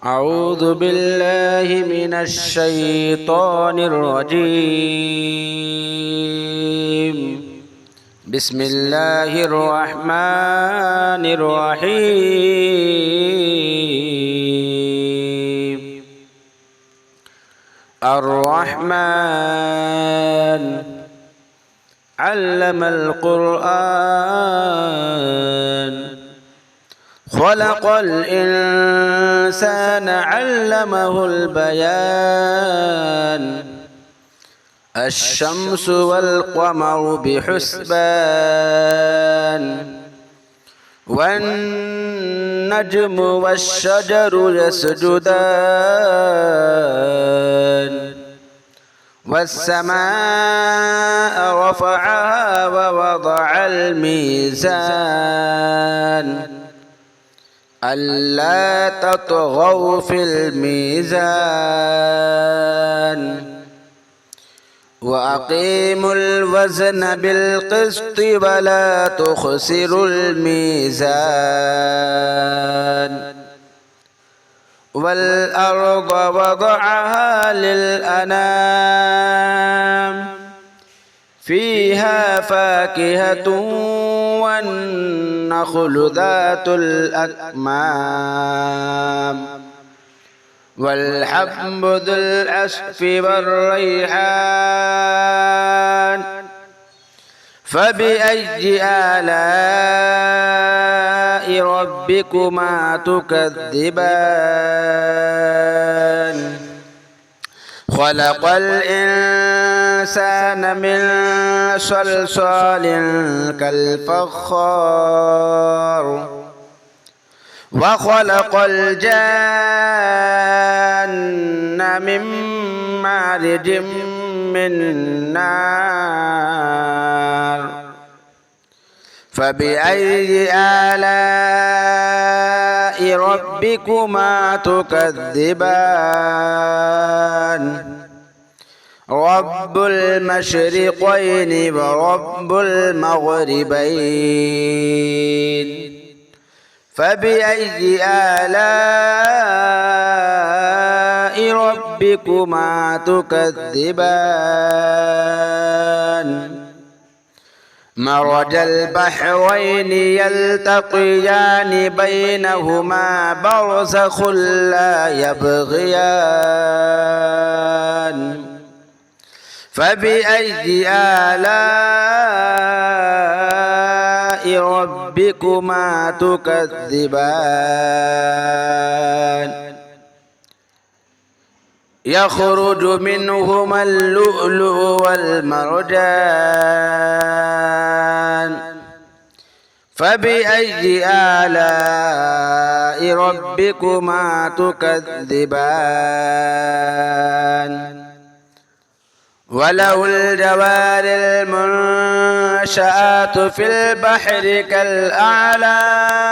أعوذ بالله من الشيطان الرجيم. بسم الله الرحمن الرحيم. الرحمن علم القرآن خلق الإنسان علمه البيان الشمس والقمر بحسبان والنجم والشجر يسجدان والسماء رفعها ووضع الميزان ألا تطغوا في الميزان وأقيموا الوزن بالقسط ولا تخسروا الميزان والأرض وضعها للأنام فيها فاكهة والنخل ذات الأكمام والحب ذو العصف والريحان فبأي آلاء ربكما تكذبان خلق الإنسان من صلصال كالفخار وخلق الجان من مارج من نار فبأي آلاء ربكما تكذبان رب المشرقين ورب المغربين فبأي آلاء ربكما تكذبان مرج البحرين يلتقيان بينهما برزخ لا يبغيان فبأي آلاء ربكما تكذبان يخرج منهما اللؤلؤ والمرجان فبأي آلاء ربكما تكذبان وله الجوار المنشآت في البحر كالأعلام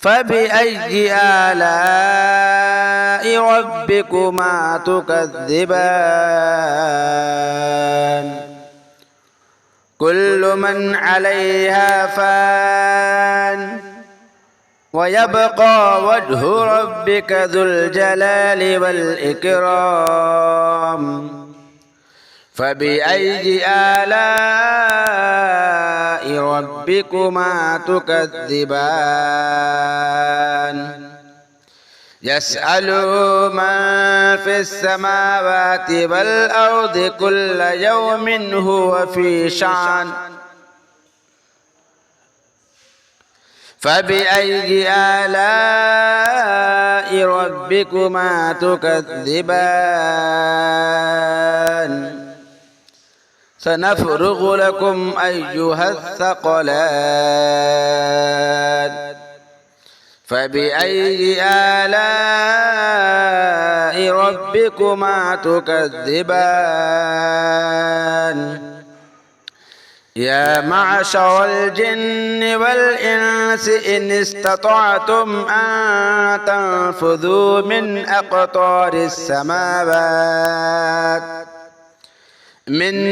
فبأي آلاء ربكما تكذبان كل من عليها فان ويبقى وجه ربك ذو الجلال والإكرام فبأي آلاء ربكما تكذبان يسأله من في السماوات والأرض كل يوم هو في شأن فبأي آلاء ربكما تكذبان سنفرغ لكم أيها الثقلان فبأي آلاء ربكما تكذبان يا معشر الجن والإنس إن استطعتم أن تنفذوا من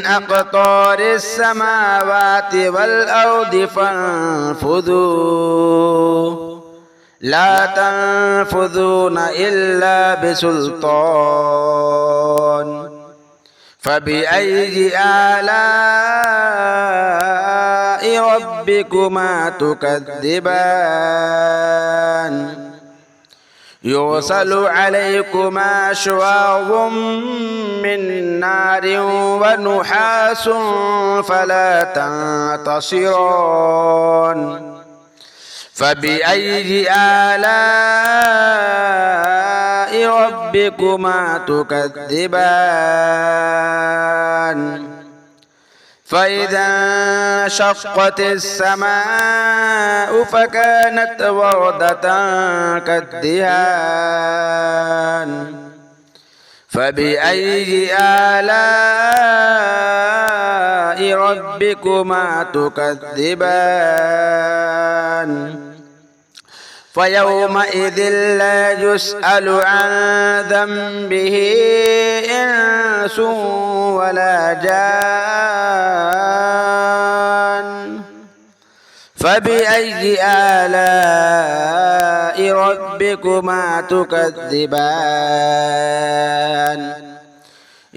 أقطار السماوات والأرض فانفذوا لا تنفذون إلا بسلطان فبأي آلاء ربكما تكذبان يرسل عليكما شواظ من نار ونحاس فلا تنتصران فبأي آلاء ربكما تكذبان فإذا انشقت السماء فكانت وردة كالدهان فبأي آلاء ربكما تكذبان فيومئذ لا يسأل عن ذنبه إنس ولا جان فبأي آلاء ربكما تكذبان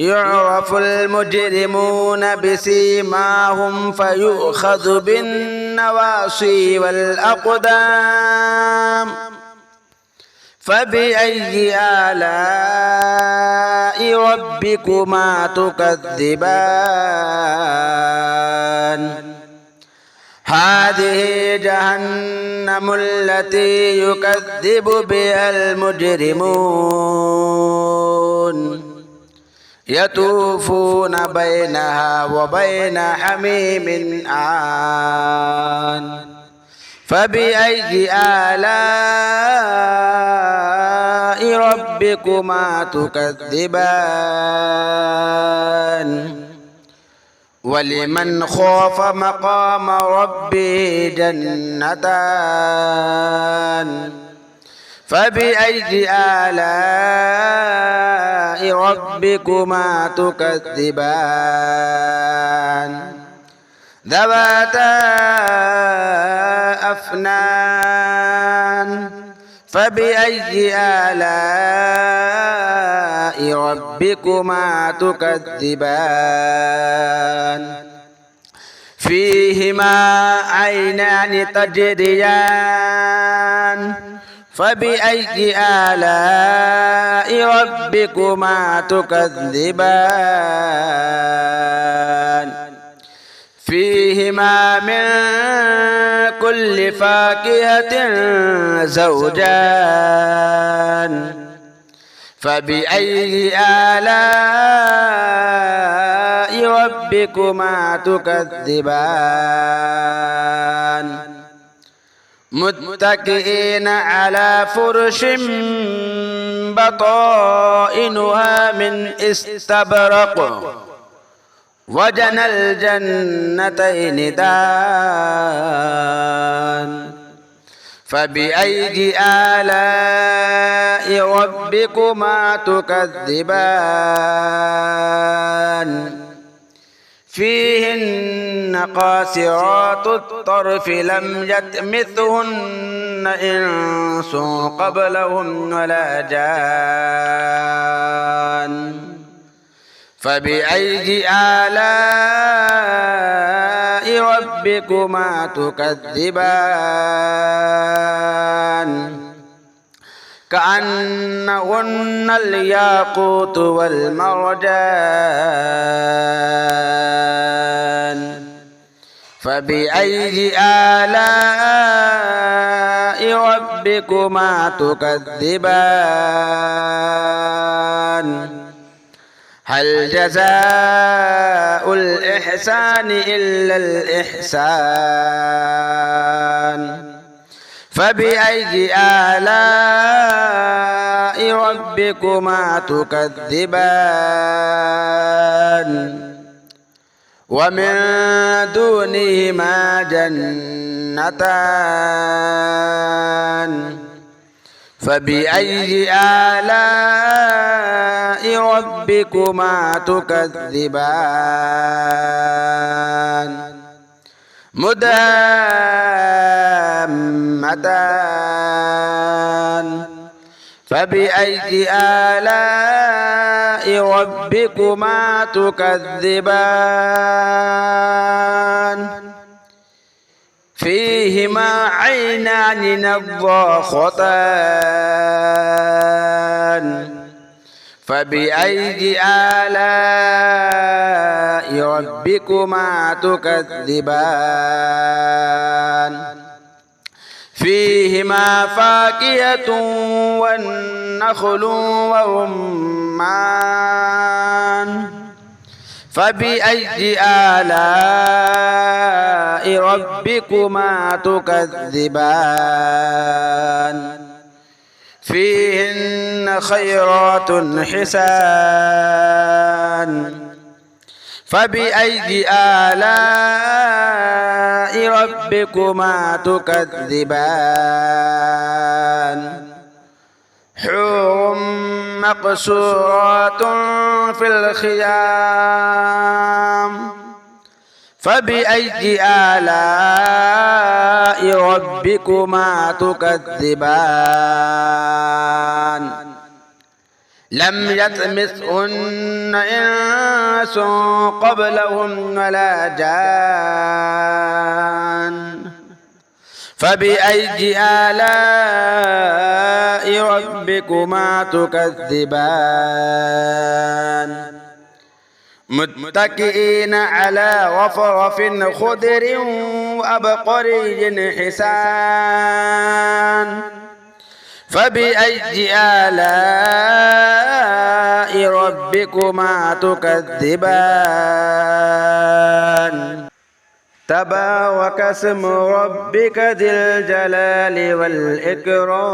يعرف المجرمون بسيماهم فيؤخذ بالنواصي والأقدام فبأي آلاء ربكما تكذبان هذه جهنم التي يكذب بها المجرمون يطوفون بينها وبين حميم آن فبأي آلاء ربكما تكذبان ولمن خاف مقام ربه جنتان فبأي آلاء ربكما تكذبان ذواتا أفنان فبأي آلاء ربكما تكذبان فيهما عينان تجريان فبأي آلاء ربكما تكذبان فيهما من كل فاكهة زوجان فبأي آلاء ربكما تكذبان متكئين على فرش بطائنها من استبرق وجنى الجنتين دان فبأي آلاء ربكما تكذبان فيهن قاصرات الطرف لم يطمثهن إنس قبلهم ولا جان فبأي آلاء ربكما تكذبان كأنهن الياقوت والمرجان فبأي آلاء ربكما تكذبان هل جزاء الإحسان إلا الإحسان فبأي آلاء ربكما تكذبان ومن دونهما جنتان فبأي آلاء ربكما تكذبان مدهامتان فبأي آلاء ربكما تكذبان فيهما عينان نضاختان فبأي آلاء ربكما تكذبان فيهما فاكهة والنخل والرمان فبأي آلاء ربكما تكذبان فيهن خيرات حسان فبأي آلاء ربكما تكذبان حور مقصورات في الخيام فبأي آلاء ربكما تكذبان لم يطمثهن إنس قبلهم ولا جان فبأي آلاء ربكما تكذبان متكئين على رفرف خضر وأبقري حسان فبأي آلاء ربكما تكذبان تبارك اسم ربك ذي الجلال والإكرام